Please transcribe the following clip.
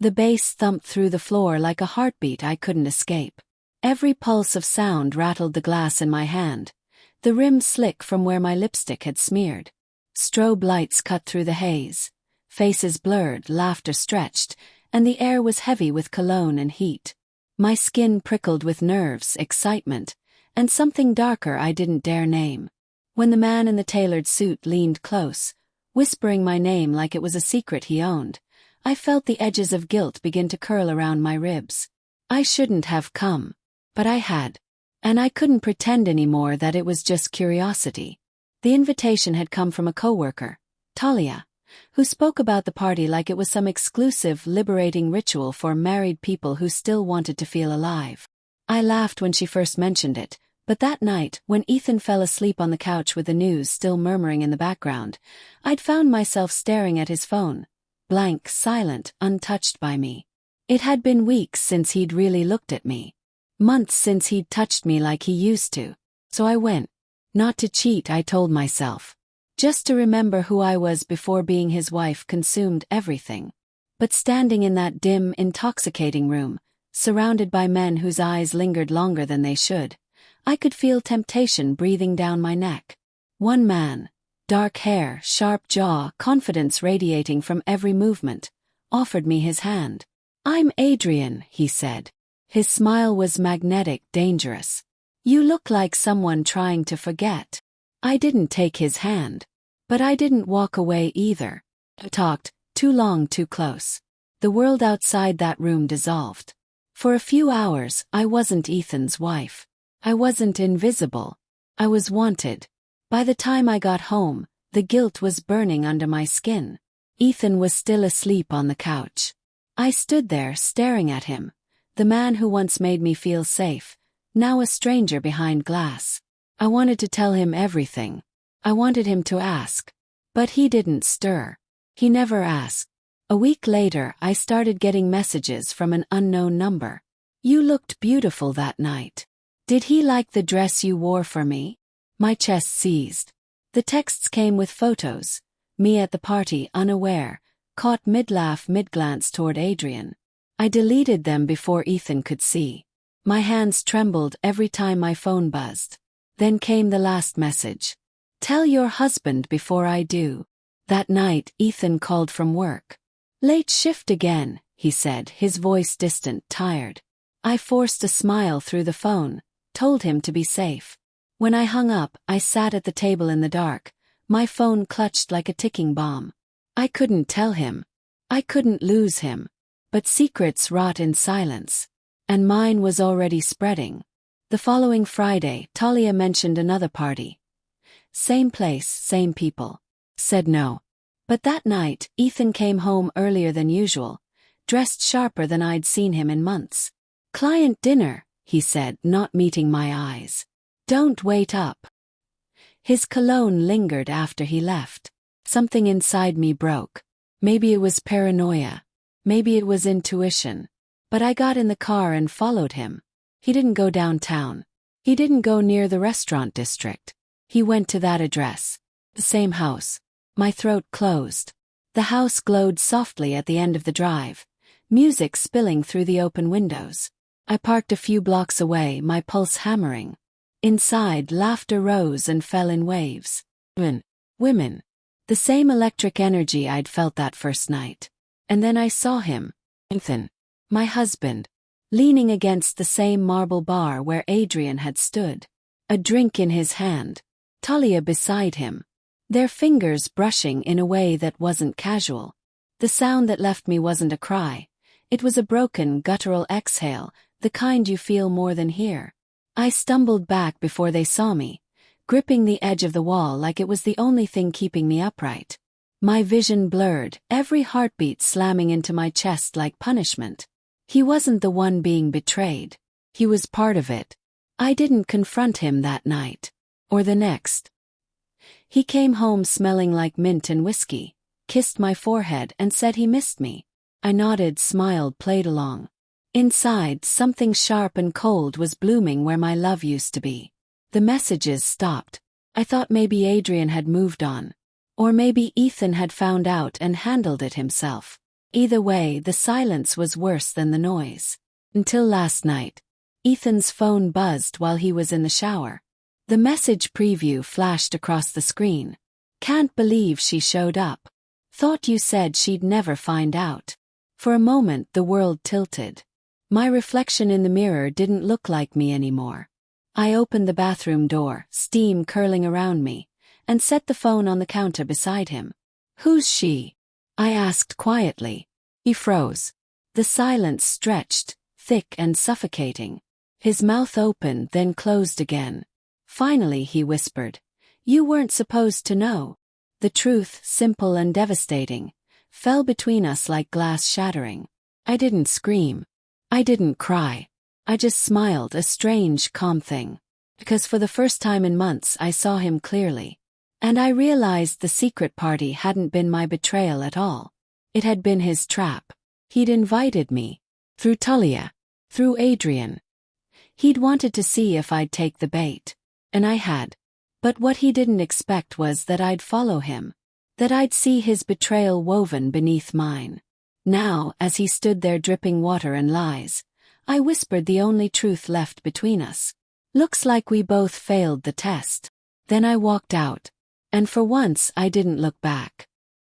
The bass thumped through the floor like a heartbeat I couldn't escape. Every pulse of sound rattled the glass in my hand, the rim slick from where my lipstick had smeared. Strobe lights cut through the haze, faces blurred, laughter stretched, and the air was heavy with cologne and heat. My skin prickled with nerves, excitement, and something darker I didn't dare name. When the man in the tailored suit leaned close, whispering my name like it was a secret he owned, I felt the edges of guilt begin to curl around my ribs. I shouldn't have come. But I had. And I couldn't pretend anymore that it was just curiosity. The invitation had come from a coworker, Talia, who spoke about the party like it was some exclusive, liberating ritual for married people who still wanted to feel alive. I laughed when she first mentioned it, but that night, when Ethan fell asleep on the couch with the news still murmuring in the background, I'd found myself staring at his phone, blank, silent, untouched by me. It had been weeks since he'd really looked at me. Months since he'd touched me like he used to. So I went. Not to cheat, I told myself. Just to remember who I was before being his wife consumed everything. But standing in that dim, intoxicating room, surrounded by men whose eyes lingered longer than they should, I could feel temptation breathing down my neck. One man, dark hair, sharp jaw, confidence radiating from every movement, offered me his hand. "I'm Adrian," he said. His smile was magnetic, dangerous. "You look like someone trying to forget." I didn't take his hand. But I didn't walk away either. I talked, too long, too close. The world outside that room dissolved. For a few hours, I wasn't Ethan's wife. I wasn't invisible. I was wanted. By the time I got home, the guilt was burning under my skin. Ethan was still asleep on the couch. I stood there staring at him. The man who once made me feel safe, now a stranger behind glass. I wanted to tell him everything. I wanted him to ask. But he didn't stir. He never asked. A week later, I started getting messages from an unknown number. "You looked beautiful that night. Did he like the dress you wore for me?" My chest seized. The texts came with photos. Me at the party, unaware, caught mid-laugh, mid-glance toward Adrian. I deleted them before Ethan could see. My hands trembled every time my phone buzzed. Then came the last message. "Tell your husband before I do." That night, Ethan called from work. "Late shift again," he said, his voice distant, tired. I forced a smile through the phone, told him to be safe. When I hung up, I sat at the table in the dark, my phone clutched like a ticking bomb. I couldn't tell him. I couldn't lose him. But secrets rot in silence. And mine was already spreading. The following Friday, Talia mentioned another party. Same place, same people. Said no. But that night, Ethan came home earlier than usual, dressed sharper than I'd seen him in months. "Client dinner," he said, not meeting my eyes. "Don't wait up." His cologne lingered after he left. Something inside me broke. Maybe it was paranoia. Maybe it was intuition. But I got in the car and followed him. He didn't go downtown. He didn't go near the restaurant district. He went to that address. The same house. My throat closed. The house glowed softly at the end of the drive, music spilling through the open windows. I parked a few blocks away, my pulse hammering. Inside, laughter rose and fell in waves. Women. The same electric energy I'd felt that first night. And then I saw him, Ethan, my husband, leaning against the same marble bar where Adrian had stood. A drink in his hand. Talia beside him. Their fingers brushing in a way that wasn't casual. The sound that left me wasn't a cry. It was a broken, guttural exhale, the kind you feel more than hear. I stumbled back before they saw me, gripping the edge of the wall like it was the only thing keeping me upright. My vision blurred, every heartbeat slamming into my chest like punishment. He wasn't the one being betrayed. He was part of it. I didn't confront him that night. Or the next. He came home smelling like mint and whiskey, kissed my forehead and said he missed me. I nodded, smiled, played along. Inside, something sharp and cold was blooming where my love used to be. The messages stopped. I thought maybe Adrian had moved on. Or maybe Ethan had found out and handled it himself. Either way, the silence was worse than the noise. Until last night. Ethan's phone buzzed while he was in the shower. The message preview flashed across the screen. Can't believe she showed up. Thought you said she'd never find out. For a moment the world tilted. My reflection in the mirror didn't look like me anymore. I opened the bathroom door, steam curling around me, and set the phone on the counter beside him. Who's she? I asked quietly. He froze. The silence stretched, thick and suffocating. His mouth opened, then closed again. Finally he whispered, "You weren't supposed to know." The truth, simple and devastating, fell between us like glass shattering. I didn't scream. I didn't cry. I just smiled, a strange, calm thing. Because for the first time in months I saw him clearly. And I realized the secret party hadn't been my betrayal at all. It had been his trap. He'd invited me. Through Talia. Through Adrian. He'd wanted to see if I'd take the bait. And I had. But what he didn't expect was that I'd follow him. That I'd see his betrayal woven beneath mine. Now, as he stood there dripping water and lies, I whispered the only truth left between us. Looks like we both failed the test. Then I walked out. And for once I didn't look back.